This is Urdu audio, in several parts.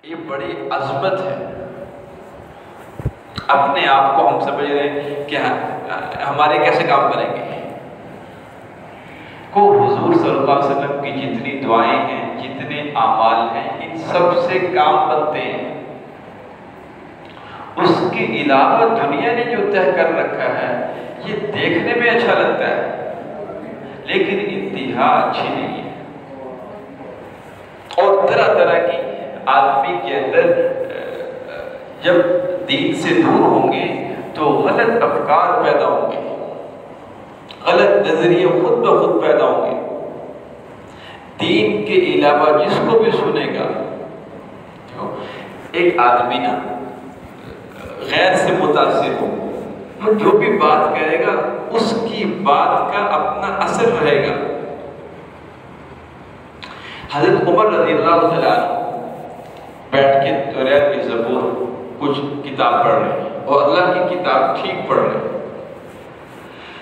یہ بڑی عظمت ہے. اپنے آپ کو ہم سمجھ رہے ہیں کہ ہمارے کیسے کام کریں گے. کو حضور صلی اللہ علیہ وسلم کی جتنی دعائیں ہیں، جتنے اعمال ہیں، ان سب سے کام بنتے ہیں. اس کے علاوہ دنیا نے جو طے کر رکھا ہے یہ دیکھنے میں اچھا لگتا ہے لیکن انتہا اچھی نہیں ہے. اور طرح طرح کی آدمی کے اندر جب دین سے دور ہوں گے تو غلط افکار پیدا ہوں گے، غلط نظریے خود بخود پیدا ہوں گے. دین کے علاوہ جس کو بھی سنے گا، ایک آدمی نا غیر سے متاثر ہو، وہ جو بھی بات کرے گا اس کی بات کا اپنا اثر رہے گا. حضرت عمر رضی اللہ تعالیٰ بیٹھ کے توریت کی زبور کچھ کتاب پڑھ رہے ہیں اور اللہ کی کتاب ٹھیک پڑھ رہے ہیں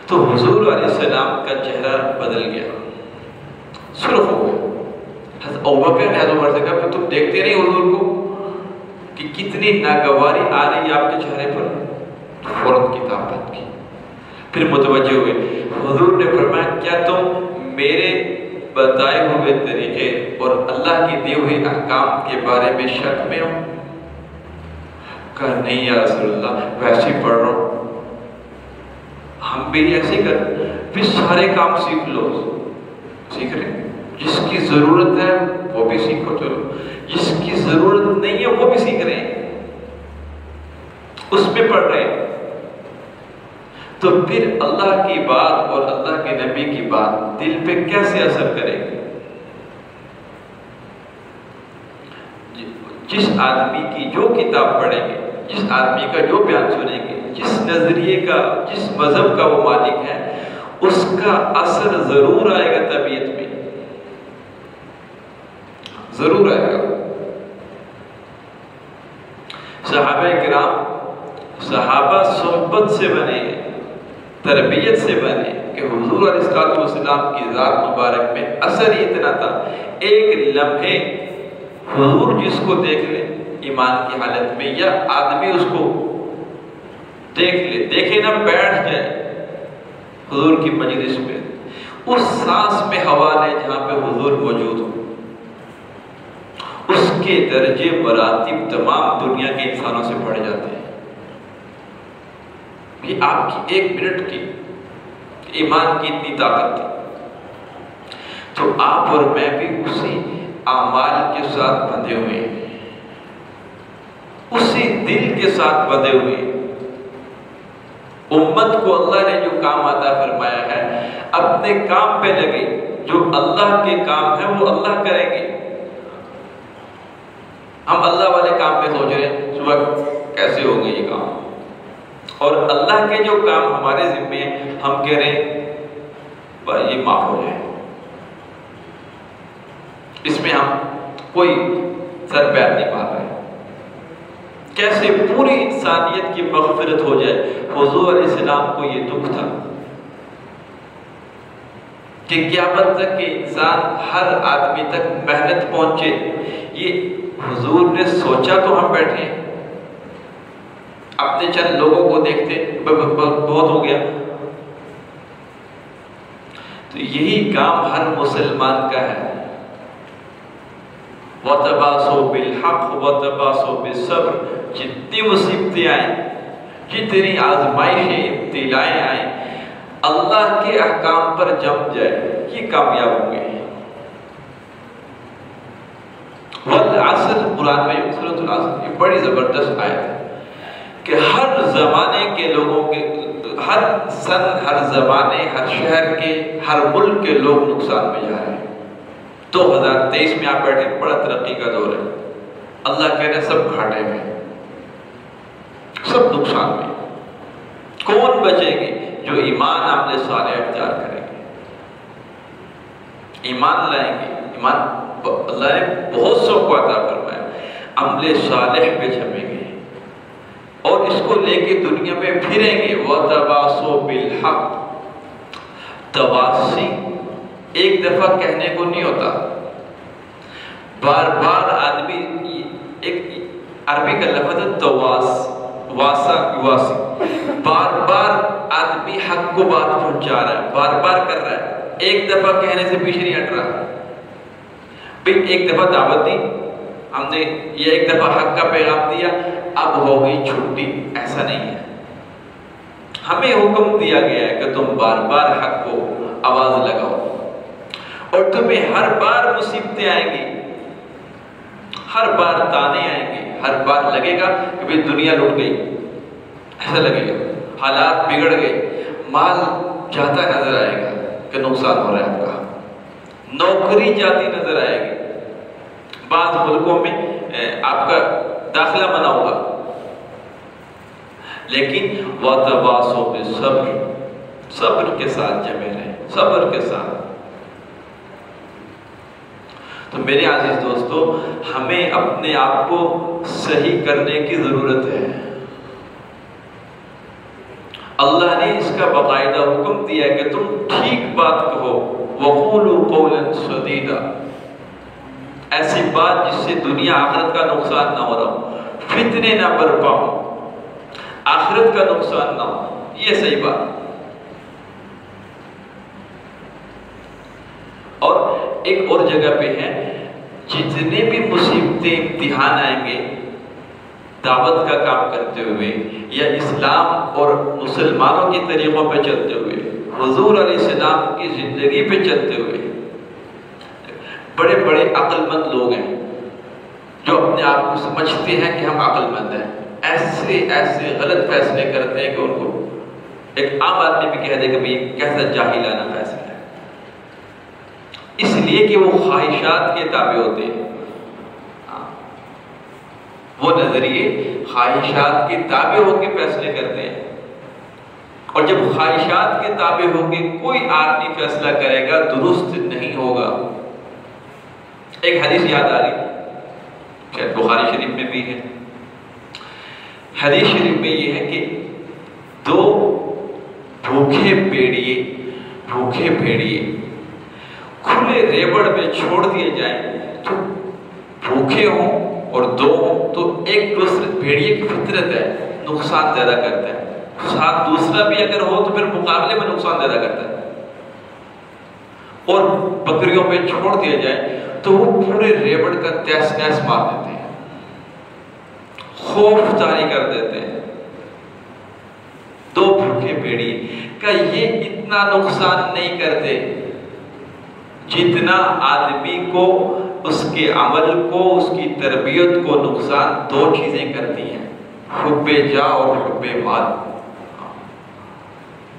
تو حضور علیہ السلام کا چہرہ بدل گیا، سرخ ہو گیا. حضرت ابوبکر نے حضرت عمر سے کہا کہ تم دیکھتے نہیں حضور کو کہ کتنی ناگواری آ رہی ہے آپ کے چہرے پر؟ فوراً کتاب بند کی. پھر متوجہ ہوئے. حضور نے فرمایا کیا تم میرے بتائے ہوئے طریقے اور اللہ کی دی ہوئی احکام کے بارے میں شک میں ہو؟ کہا نہیں یا رسول اللہ، ویسے ہی پڑھ رہا ہوں. ہم بھی ایسے کر پھر سارے کام سیکھ لو. سیکھ رہے جس کی ضرورت ہے وہ بھی سیکھو، چلو جس کی ضرورت نہیں ہے وہ بھی سیکھ رہے ہیں، اس میں پڑھ رہے ہیں. تو پھر اللہ کی بات اور اللہ کے نبی کی بات دل پہ کیسے اثر کرے گی؟ جس آدمی کی جو کتاب پڑھیں گے، جس آدمی کا جو بیان سنیں گے، جس نظریے کا، جس مذہب کا وہ مالک ہے، اس کا اثر ضرور آئے گا طبیعت میں، ضرور آئے گا. صحابہ کرام، صحابہ صحبت سے بنے، تربیت سے بنے کہ حضور علیہ السلام کی ذات مبارک میں اثر ہی اتنا تھا. ایک لمحے حضور جس کو دیکھ لے ایمان کی حالت میں، یا آدمی اس کو دیکھ لے، دیکھے نہ بیٹھ جائے حضور کی مجلس میں، اس سانس میں ہوا لے جہاں پہ حضور موجود ہو، اس کے درجے مراتب تمام دنیا کے انسانوں سے بڑھ جاتے ہیں. یہ آپ کی ایک منٹ کی ایمان کی اتنی طاقت تھی. تو آپ اور میں بھی اسی اعمال کے ساتھ بندھے ہوئے ہیں، اسی دل کے ساتھ بندھے ہوئے ہیں. امت کو اللہ نے جو کام عطا فرمایا ہے، اپنے کام پہ لگے. جو اللہ کے کام ہیں وہ اللہ کریں گے. ہم اللہ والے کام پہ سوچ رہے ہیں صبح کیسے ہوگا یہ کام، اور اللہ کے جو کام ہمارے ذمے ہیں ہم کہہ رہے ہیں یہ معاف ہو جائے. اس میں ہم کوئی سر پیر نہیں مار رہے. کیسے پوری انسانیت کی مغفرت ہو جائے. حضور علیہ السلام کو یہ دکھ تھا کہ قیامت تک کہ انسان ہر آدمی تک محنت پہنچے. یہ حضور نے سوچا تو ہم بیٹھے اپنے چند لوگوں کو دیکھتے بہت ہو گیا. تو یہی کام ہر مسلمان کا ہے. وَتَبَاسُوا بِالْحَقِّ وَتَبَاسُوا بِالصَّبْرِ. جتنی مصیبتیں آئیں، جتنی آزمائشیں، ابتلائیں آئیں، اللہ کے احکام پر جم جائے، یہ کامیاب ہوں گے. والعصر، قرآن میں سورۃ العصر، یہ بڑی زبردست آیت ہے کہ ہر زمانے کے لوگوں کے، ہر سن، ہر زمانے، ہر شہر کے، ہر ملک کے لوگ نقصان میں جا رہے ہیں. 2023 میں آپ بیٹھے، بڑا ترقی کا دور ہے. اللہ کہہ رہے سب گھاٹے میں، سب نقصان میں. کون بچیں گے؟ جو ایمان عمل صالح اختیار کریں گے، ایمان لائیں گے. ایمان اللہ نے بہت سو کو عطا فرمایا، عمل صالح پہ جمیں گے اور اس کو لے کے دنیا میں پھریں گے. وَتَبَاسُوا بِالْحَقِّ. تواسی ایک دفعہ کہنے کو نہیں ہوتا، بار بار آدمی ایک عربی کا لفظ ہے تواس، واسا یواسی، بار بار آدمی حق کو بات پہنچا رہا ہے، بار بار کر رہا ہے، ایک دفعہ کہنے سے پیچھے نہیں ہٹ رہا۔ بھئی ایک دفعہ دعوت دی ہم نے، یہ ایک دفعہ حق کا پیغام دیا، اب ہو گئی چھٹی، ایسا نہیں ہے۔ ہمیں حکم دیا گیا ہے کہ تم بار بار حق کو آواز لگاؤ، اور تمہیں ہر بار مصیبتیں آئیں گی، ہر بار تانے آئیں گے، ہر بار لگے گا کہ بھی دنیا لٹ گئی، ایسا لگے گا، حالات بگڑ گئے، مال جاتا نظر آئے گا کہ نقصان ہو رہا ہے آپ کا، نوکری جاتی نظر آئے گی، بعض ملکوں میں آپ کا داخلہ منع ہوگا، لیکن وَتَوَاصَوْا بِالصَّبْرِ، صبر کے ساتھ جمے رہیں، صبر کے ساتھ۔ تو میرے عزیز دوستو، ہمیں اپنے آپ کو صحیح کرنے کی ضرورت ہے۔ اللہ نے اس کا باقاعدہ حکم دیا ہے کہ تم ٹھیک بات کہو، وَقُولُوا قَوْلًا سَدِيدًا، ایسی بات جس سے دنیا آخرت کا نقصان نہ ہو رہا ہو، فتنے نہ برپا ہو، آخرت کا نقصان نہ ہو، یہ صحیح بات۔ اور ایک اور جگہ پہ ہے، جتنے بھی مصیبتیں امتحان آئیں گے دعوت کا کام کرتے ہوئے یا اسلام اور مسلمانوں کے طریقوں پہ چلتے ہوئے، حضور علیہ السلام کی زندگی پہ چلتے ہوئے، بڑے بڑے عقل مند لوگ ہیں جو اپنے آپ کو سمجھتے ہیں کہ ہم عقل مند ہیں، ایسے غلط فیصلے کرتے ہیں کہ ان کو ایک عام آدمی بھی کہہ دے کہ بھئی کیسا جاہلانہ فیصلہ ہے، اس لیے کہ وہ خواہشات کے تابع ہوتے ہیں، وہ نظریے خواہشات کے تابع ہو کے فیصلے کرتے ہیں، اور جب خواہشات کے تابع ہو کے کوئی آدمی فیصلہ کرے گا درست نہیں ہوگا۔ ایک حدیث یاد آ رہی، شاید بخاری شریف میں بھی ہے، حدیث شریف میں یہ ہے کہ دو بھوکے بھیڑیے کھلے ریوڑ میں چھوڑ دیے جائیں تو بھوکے ہوں اور دو ہوں تو ایک دوسرے بھیڑیے کی فطرت ہے، نقصان زیادہ کرتا ہے، ساتھ دوسرا بھی اگر ہو تو پھر مقابلے میں نقصان زیادہ کرتا ہے، اور بکریوں پہ چھوڑ دیا جائے تو وہ پورے ریوڑ کا تیس نیس مار دیتے ہیں، خوف طاری کر دیتے ہیں۔ دو بھوکے بھیڑیے کا یہ اتنا نقصان نہیں کرتے جتنا آدمی کو اس کے عمل کو، اس کی تربیت کو نقصان دو چیزیں کرتی ہیں، حب جاہ اور حب مال۔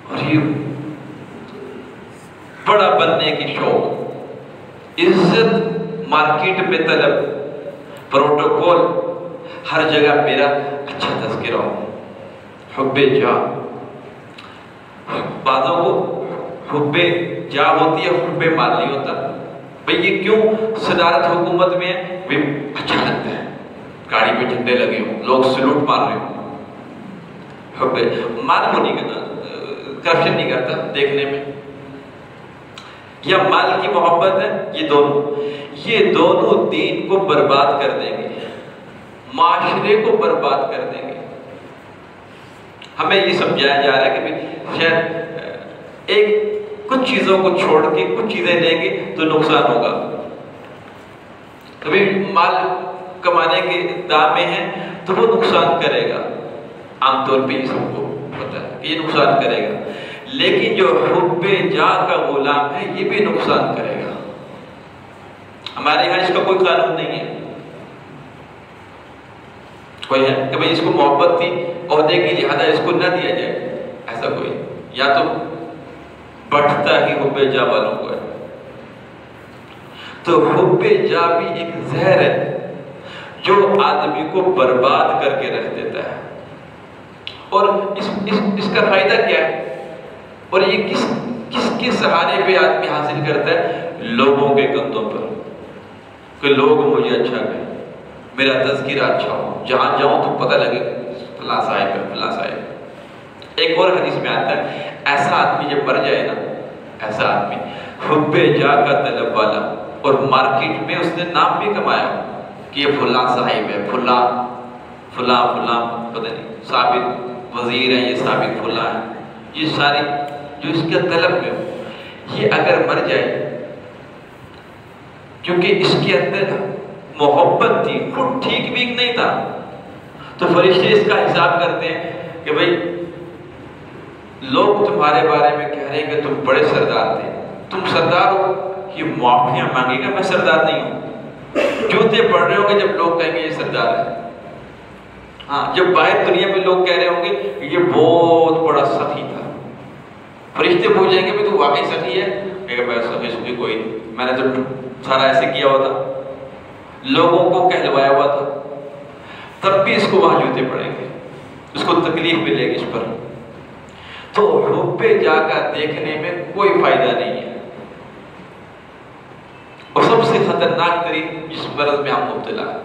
اور یہ بڑا بننے کی شوق، عزت مارکیٹ میں طلب، پروٹوکول ہر جگہ میرا اچھا تذکرہ ہو، حب جاہ۔ بعضوں کو حب جاہ ہوتی ہے، حب مال نہیں ہوتا۔ بھئی یہ کیوں؟ صدارت حکومت میں بھی اچھا لگتا ہے، گاڑی پہ جھنڈے لگے ہوں، لوگ سلوٹ مار رہے ہوں، حب مال کو نہیں کرنا، کرپشن نہیں کرتا دیکھنے میں، یا مال کی محبت ہے، یہ دونوں دین کو برباد کر دیں گے، معاشرے کو برباد کر دیں گے۔ ہمیں یہ سمجھایا جا رہا ہے کہ شاید کچھ چیزوں کو چھوڑ کے کچھ چیزیں لیں گے تو نقصان ہوگا، کبھی مال کمانے کے دام میں ہے تو وہ نقصان کرے گا، عام طور پہ یہ سب کو پتا ہے کہ یہ نقصان کرے گا، لیکن جو حب جاہ کا غلام ہے یہ بھی نقصان کرے گا۔ ہمارے یہاں اس کا کوئی قانون نہیں ہے، کوئی ہے کہ بھئی اس کو محبت تھی عہدے کی لہذا اس کو نہ دیا جائے، ایسا کوئی، یا تو بڑھتا ہی حب جاہ والوں کو ہے۔ تو حب جاہ بھی ایک زہر ہے جو آدمی کو برباد کر کے رکھ دیتا ہے، اور اس کا فائدہ کیا ہے، اور یہ کس کے سہارے پہ آدمی حاصل کرتا ہے؟ لوگوں کے کندھوں پر، کہ لوگ مجھے اچھا کہیں، میرا تذکرہ اچھا ہو، جہاں جاؤں تو پتہ لگے فلاں صاحب ہے، فلاں صاحب۔ ایک اور حدیث میں آتا ہے ایسا آدمی جب مر جائے نا، ایسا آدمی حب جاہ کا طلب والا، اور مارکیٹ میں اس نے نام بھی کمایا کہ یہ فلاں صاحب ہے، فلاں پتہ نہیں ثابت وزیر ہے، یہ ثابت فلاں ہے، یہ ساری جو اس کے طلب میں ہو، یہ اگر مر جائے کیونکہ اس کے اندر محبت تھی، خود ٹھیک بھی نہیں تھا، تو فرشتے اس کا حساب کرتے ہیں کہ بھئی لوگ تمہارے بارے میں کہہ رہے ہیں کہ تم بڑے سردار تھے، تم سردار ہو، یہ معافیاں مانگے گا، میں سردار نہیں ہوں۔ جوتے پڑھ رہے ہوں گے جب لوگ کہیں گے یہ سردار ہے، ہاں جب باہر دنیا میں لوگ کہہ رہے ہوں گے کہ یہ بہت بڑا سخی تھا، فرشتے پوچھیں گے بھی تو واقعی سخی ہے، کہ میں سخی کوئی نہیں، میں نے تو سارا ایسے کیا ہوا تھا، لوگوں کو کہلوایا ہوا تھا، تب بھی اس کو وہاں جوتے پڑیں گے، اس کو تکلیف ملے گی اس پر۔ تو حب جاگا دیکھنے میں کوئی فائدہ نہیں ہے، اور سب سے خطرناک ترین جس مرض میں ہم مبتلا ہے۔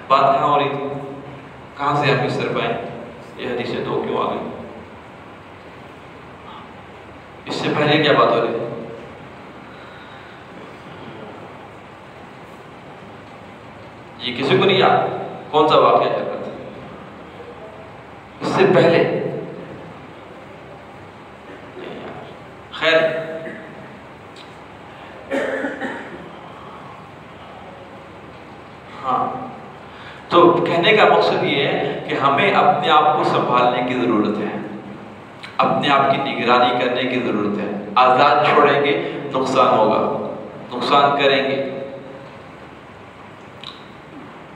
بات کہاں ہو رہی تھی؟ کہاں سے ہم اس طرف آئے؟ یہ حدیث 2 کیوں آ گئی؟ اس سے پہلے کیا بات ہو رہی تھی؟ یہ کسی کو نہیں یاد کون سا واقعہ چل رہا تھا اس سے پہلے؟ خیر، ہاں تو کہنے کا مقصد یہ ہے کہ ہمیں اپنے آپ کو سنبھالنے کی ضرورت ہے، اپنے آپ کی نگرانی کرنے کی ضرورت ہے۔ آزاد چھوڑیں گے نقصان ہوگا، نقصان کریں گے۔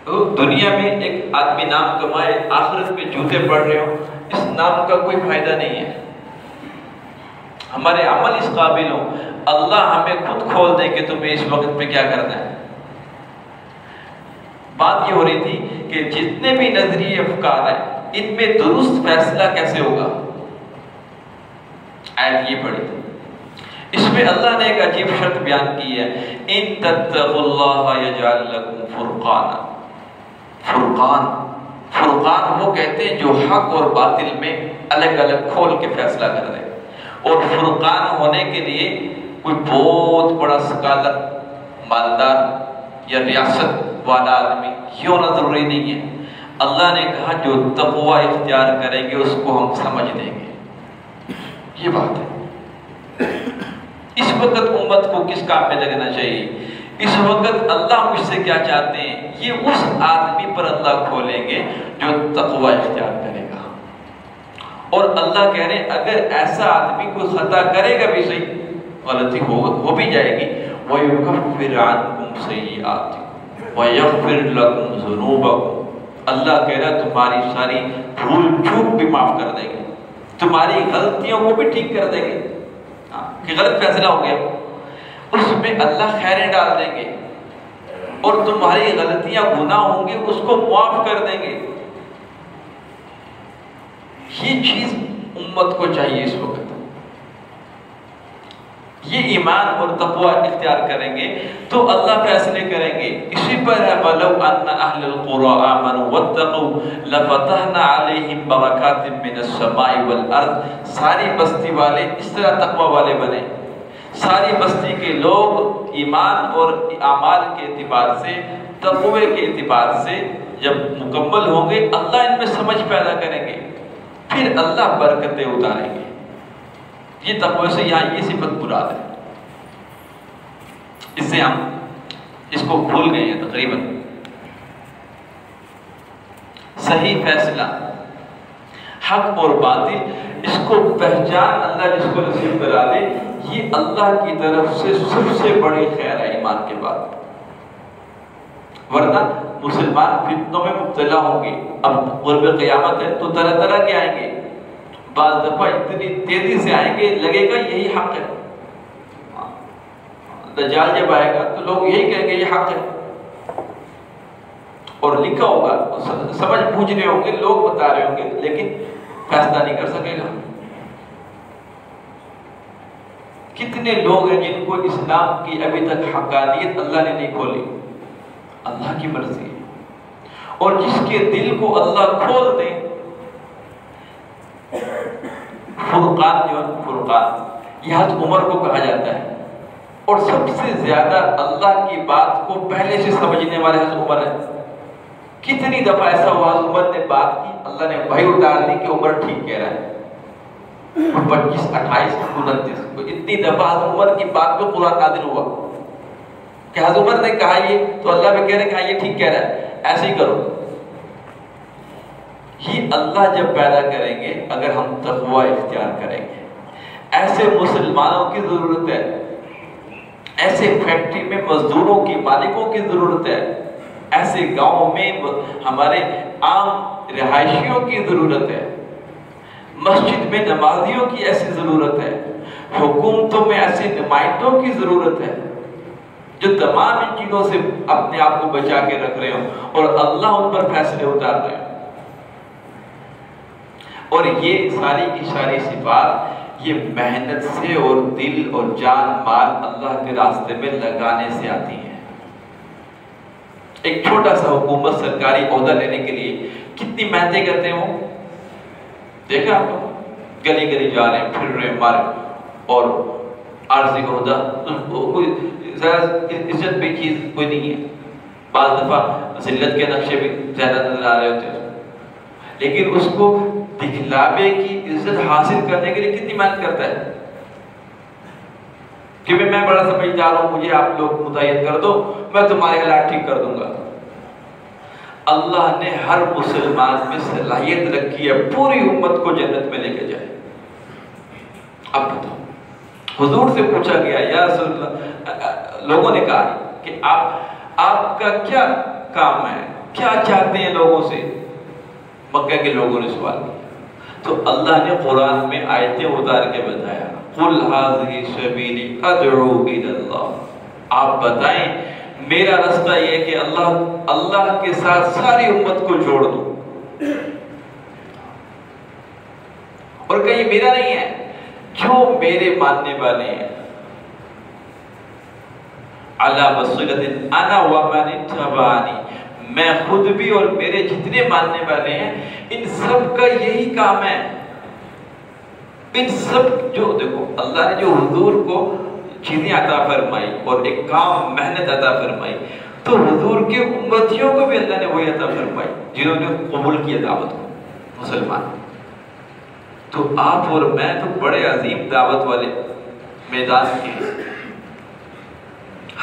تو دنیا میں ایک آدمی نام کمائے، آخرت میں جوتے پڑ رہے ہو، اس نام کا کوئی فائدہ نہیں ہے۔ ہمارے عمل اس قابل ہو، اللہ ہمیں خود کھول دیں کہ تمہیں اس وقت میں کیا کرنا ہے۔ بات یہ ہو رہی تھی کہ جتنے بھی نظریے افکار ہیں، ان میں درست فیصلہ کیسے ہوگا؟ آیت یہ پڑھی تھی، اس میں اللہ نے ایک عجیب شرط بیان کی ہے، ان تتقوا اللہ یجعل لکم فرقانا۔ فرقان وہ کہتے ہیں جو حق اور باطل میں الگ الگ کھول کے فیصلہ کر رہے ہیں، اور فرقان ہونے کے لیے کوئی بہت بڑا سکالر، مالدار یا ریاست والا آدمی یہ ہونا ضروری نہیں ہے۔ اللہ نے کہا جو تقوی اختیار کریں گے اس کو ہم سمجھ دیں گے، یہ بات ہے۔ اس وقت امت کو کس کام میں لگنا چاہیے؟ اس وقت اللہ مجھ سے کیا چاہتے ہیں یہ اس آدمی پر اللہ کھولیں گے جو تقوی اختیار کرے گا۔ اور اللہ کہہ رہے ہیں اگر ایسا آدمی کوئی خطا کرے گا بھی صحیح، غلطی ہو بھی جائے گی، وَيُكَفِّرْ عَنْكُمْ سَيِّئَاتِكُمْ وَيَغْفِرْ لَكُمْ ذُنُوبَكُمْ، اللہ کہہ رہا ہے تمہاری ساری بھول چوک بھی معاف کر دیں گے، تمہاری غلطیوں کو بھی ٹھیک کر دیں گے۔ کہ غلط فیصلہ ہو گیا اس میں اللہ خیریں ڈال دیں گے، اور تمہاری غلطیاں گناہ ہوں گے اس کو معاف کر دیں گے۔ یہ چیز امت کو چاہیے اس وقت، یہ ایمان اور تقوی اختیار کریں گے تو اللہ فیصلے کریں گے۔ اسی پر ہے وَلَوْ أَنَّ أَهْلَ الْقُرَىٰ آمَنُوا وَاتَّقُوا لَفَتَحْنَا عَلَيْهِمْ بَرَكَاتٍ مِّنَ السَّمَاءِ وَالْأَرْضِ۔ ساری بستی والے اس طرح تقوی والے بنے، ساری بستی کے لوگ ایمان اور اعمال کے اعتبار سے، تقوی کے اعتبار سے جب مکمل ہوں گے اللہ ان میں سمجھ پیدا کریں گے، پھر اللہ برکتیں اتاریں گے۔ یہ تقوی سے یہاں یہ صفت مراد ہے، اس سے ہم اس کو بھول گئے ہیں تقریباً۔ صحیح فیصلہ، حق اور باطل، اس کو پہچان اللہ جس کو نصیب کرا دے، یہ اللہ کی طرف سے سب سے بڑی خیر ہے ایمان کے بعد۔ ورنہ مسلمان فتنوں میں مبتلا ہوں گے۔ اب قرب قیامت ہے تو طرح طرح کے آئیں گے، بعض دفعہ اتنی تیزی سے آئیں گے لگے گا یہی حق ہے۔ دجال جب آئے گا تو لوگ یہی کہیں گے یہ حق ہے، اور لکھا ہوگا، سمجھ بوجھ رہے ہوں گے، لوگ بتا رہے ہوں گے، لیکن فیصلہ نہیں کر سکے گا۔ کتنے لوگ ہیں جن کو اسلام کی ابھی تک حقانیت اللہ نے نہیں کھولی، اللہ کی مرضی ہے۔ اور جس کے دل کو اللہ کھول دے، فرقان جو ہے، فرقان یہ حضرت عمر کو کہا جاتا ہے اور سب سے زیادہ اللہ کی بات کو پہلے سے سمجھنے والے حضرت عمر ہیں. کتنی دفعہ ایسا ہوا حضرت عمر نے بات کی، اللہ نے وحی اتار دی کہ عمر ٹھیک کہہ رہا ہے. 25 28 29 اتنی دفعہ حضرت عمر کی بات پہ قرآن نازل ہوا کہ حضرت عمر نے کہا یہ تو اللہ بھی کہہ رہے ہیں کہ ہاں یہ ٹھیک کہہ رہا ہے، ایسے ہی کرو. یہ اللہ جب پیدا کریں گے اگر ہم تقوی اختیار کریں گے. ایسے مسلمانوں کی ضرورت ہے، ایسے فیکٹری میں مزدوروں کی، مالکوں کی ضرورت ہے، ایسے گاؤں میں ہمارے عام رہائشیوں کی ضرورت ہے، مسجد میں نمازیوں کی ایسی ضرورت ہے، حکومتوں میں ایسے نمائندوں کی ضرورت ہے جو تمام ان چیزوں سے اپنے آپ کو بچا کے رکھ رہے ہوں اور اللہ ان پر فیصلے اتار رہے ہیں. اور یہ ساری کی ساری صفات یہ محنت سے اور دل اور جان مال اللہ کے راستے میں لگانے سے آتی ہیں. ایک چھوٹا سا حکومت سرکاری عہدہ لینے کے لیے کتنی محنتیں کرتے ہیں وہ دیکھا آپ لوگ، گلی گلی جا رہے ہیں، پھر رہے ہیں، مارے. اور عارضی عہدہ کوئی عزت پہ چیز کوئی نہیں ہے. بعض دفعہ ذلت کے نقشے بھی زیادہ نظر آ رہے ہوتے ہیں، لیکن اس کو دکھلاوے کی عزت حاصل کرنے کے لیے کتنی محنت کرتا ہے کہ میں بڑا سمجھدار ہوں، مجھے آپ لوگ متعین کر دو، میں تمہارے حالات ٹھیک کر دوں گا. اللہ نے ہر مسلمان میں صلاحیت رکھی ہے پوری امت کو جنت میں لے کے جائے. اب بتاؤ، حضور سے پوچھا گیا یا رسول اللہ، لوگوں نے کہا کہ آپ کا کیا کام ہے، کیا چاہتے ہیں لوگوں سے؟ مکہ کے لوگوں نے سوال کیا تو اللہ نے قرآن میں آیتیں اتار کے بتایا، قُلْ هَذِهِ سَبِيلِي أَدْعُو إِلَى اللَّهِ. آپ بتائیں میرا راستہ یہ ہے کہ اللہ کے ساتھ ساری امت کو جوڑ دوں. اور کہیں میرا نہیں ہے، جو میرے ماننے والے ہیں، عَلَى بَصِيرَةٍ أَنَا وَمَنِ اتَّبَعَنِي، میں خود بھی اور میرے جتنے ماننے والے ہیں، ان سب کا یہی کام ہے. ان سب جو دیکھو اللہ نے جو حضور کو چیزیں عطا فرمائی اور ایک کام محنت عطا فرمائی، تو حضور کے امتیوں کو بھی اللہ نے وہی عطا فرمائی جنہوں نے قبول کیا دعوت کو، مسلمان. تو آپ اور میں تو بڑے عظیم دعوت والے میدان کے ہیں.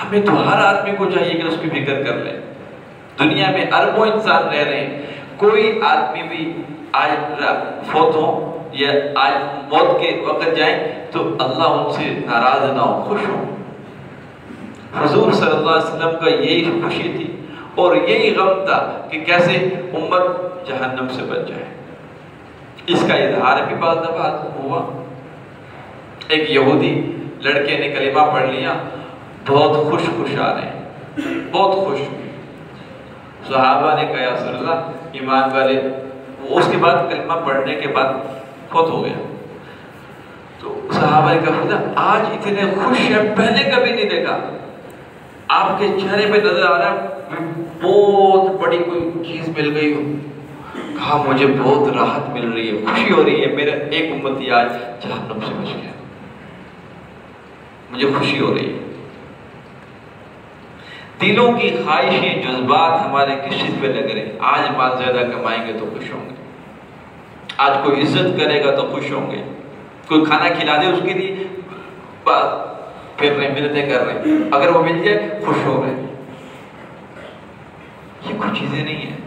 ہمیں تو ہر آدمی کو چاہیے کہ اس کی فکر کر لیں. دنیا میں اربوں انسان رہ رہے ہیں، کوئی آدمی بھی آج فوت ہو یا آج موت کے وقت جائیں تو اللہ ان سے ناراض نہ ہو، خوش ہو. حضور صلی اللہ علیہ وسلم کا یہی خوشی تھی اور یہی غم تھا کہ کیسے امت جہنم سے بچ جائے. اس کا اظہار بھی بعض دفعہ ہوا. ایک یہودی لڑکے نے کلمہ پڑھ لیا، بہت خوش آ رہے ہیں، بہت خوش. صحابہ نے کہا یا رسول اللہ ایمان والے، اس کے بعد کلمہ پڑھنے کے بعد فوت ہو گیا. تو صحابہ نے کہا آج اتنے خوش ہیں، پہلے کبھی نہیں دیکھا. آپ کے چہرے پہ نظر آ رہا ہے بہت بڑی کوئی چیز مل گئی ہو. کہا مجھے بہت راحت مل رہی ہے، خوشی ہو رہی ہے، میرا ایک امتی آج جہنم سے بچ گیا، مجھے خوشی ہو رہی ہے. دلوں کی خواہشیں، جذبات ہمارے کس چیز پہ لگ رہے ہیں؟ آج مال زیادہ کمائیں گے تو خوش ہوں گے، آج کوئی عزت کرے گا تو خوش ہوں گے، کوئی کھانا کھلا دے اس کے لیے پھر رہے منتیں کر رہے ہیں، اگر وہ مل جائے خوش ہو رہے ہیں. یہ کوئی چیزیں نہیں ہیں.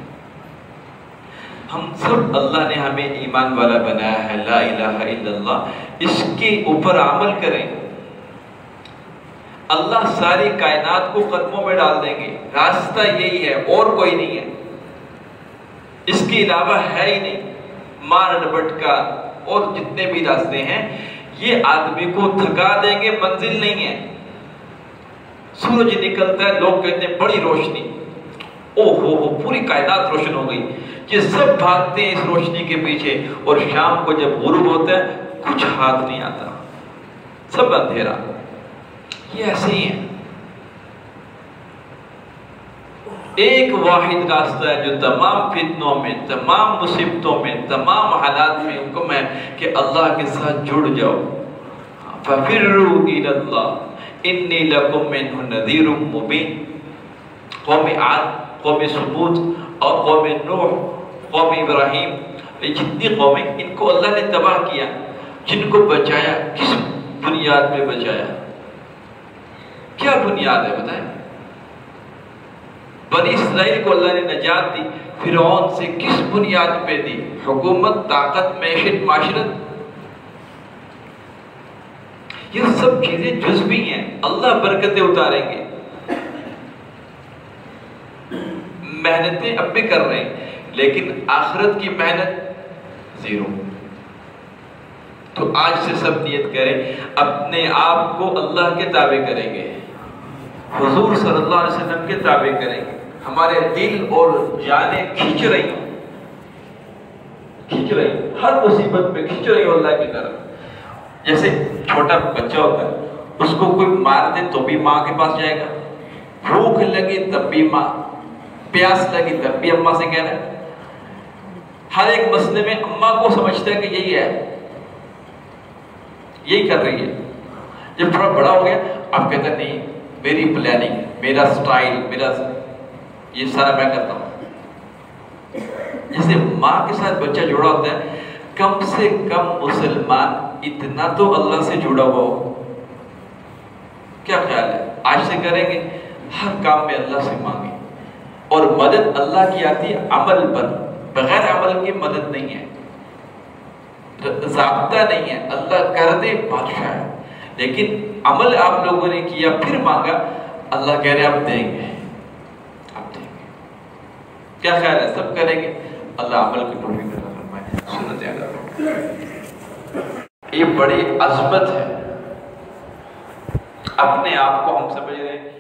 ہم سب اللہ نے ہمیں ایمان والا بنایا ہے، لا الہ الا اللہ، اس کے اوپر عمل کریں. اللہ ساری کائنات کو قدموں میں ڈال دیں گے. راستہ یہی ہے اور کوئی نہیں ہے، اس کے علاوہ ہے ہی نہیں. مار ڈبٹ کا اور جتنے بھی راستے ہیں یہ آدمی کو تھکا دیں گے، منزل نہیں ہے. سورج نکلتا ہے، لوگ کہتے ہیں بڑی روشنی، او ہو پوری کائنات روشن ہو گئی. یہ سب بھاگتے ہیں اس روشنی کے پیچھے، اور شام کو جب غروب ہوتا ہے کچھ ہاتھ نہیں آتا، سب اندھیرا. یہ ایسے ہی ہے. ایک واحد راستہ ہے جو تمام فتنوں میں، تمام مصیبتوں میں، تمام حالات میں حکم ہے کہ اللہ کے ساتھ جڑ جاؤ. فَفِرُّوا إِلَى اللَّهِ، انی لکم منہ نذیر مبین. قوم عاد، قوم سمود اور قوم نوح، قوم ابراہیم، یہ جتنی قومیں ان کو اللہ نے تباہ کیا. جن کو بچایا کس بنیاد پہ بچایا؟ کیا بنیاد ہے بتائیں؟ بنی اسرائیل کو اللہ نے نجات دی، فرعون سے کس بنیاد پہ دی؟ حکومت، طاقت، معیشت، معاشرت. یہ سب چیزیں جزوی ہیں. اللہ برکتیں اتاریں گے. محنتیں اب بھی کر رہے ہیں لیکن آخرت کی محنت زیرو. تو آج سے سب نیت کریں اپنے آپ کو اللہ کے تابع کریں گے، حضور صلی اللہ علیہ وسلم کے تابع کریں گے. ہمارے دل اور جانیں کھینچ رہی ہر مصیبت میں کھینچ رہی ہو اللہ کی طرف. جیسے چھوٹا بچہ ہوتا ہے، اس کو کوئی مار دے تو بھی ماں کے پاس جائے گا، بھوک لگی تب بھی ماں، پیاس لگی تب بھی اماں سے کہنا ہے. ہر ایک مسئلے میں اماں کو سمجھتا ہے کہ یہی ہے، یہی کر رہی ہے. جب تھوڑا بڑا ہو گیا اب کہتا ہے نہیں، میری پلاننگ، میرا سٹائل، میرا یہ سارا میں کرتا ہوں. جیسے ماں کے ساتھ بچہ جڑا ہوتا ہے، کم سے کم مسلمان اتنا تو اللہ سے جڑا ہوا ہو. کیا خیال ہے؟ آج سے کریں گے ہر کام میں اللہ سے مانگیں. اور مدد اللہ کی آتی ہے عمل پر، بغیر عمل کی مدد نہیں ہے، ضابطہ نہیں ہے. اللہ کر دے بادشاہ ہے، لیکن عمل آپ لوگوں نے کیا پھر مانگا، اللہ کہہ رہے آپ دیں گے، آپ دیں گے. کیا خیال ہے؟ سب کریں گے. اللہ عمل کی توفیق عطا فرمائے. سنت یہ بڑی عظمت ہے. اپنے آپ کو ہم سمجھ رہے ہیں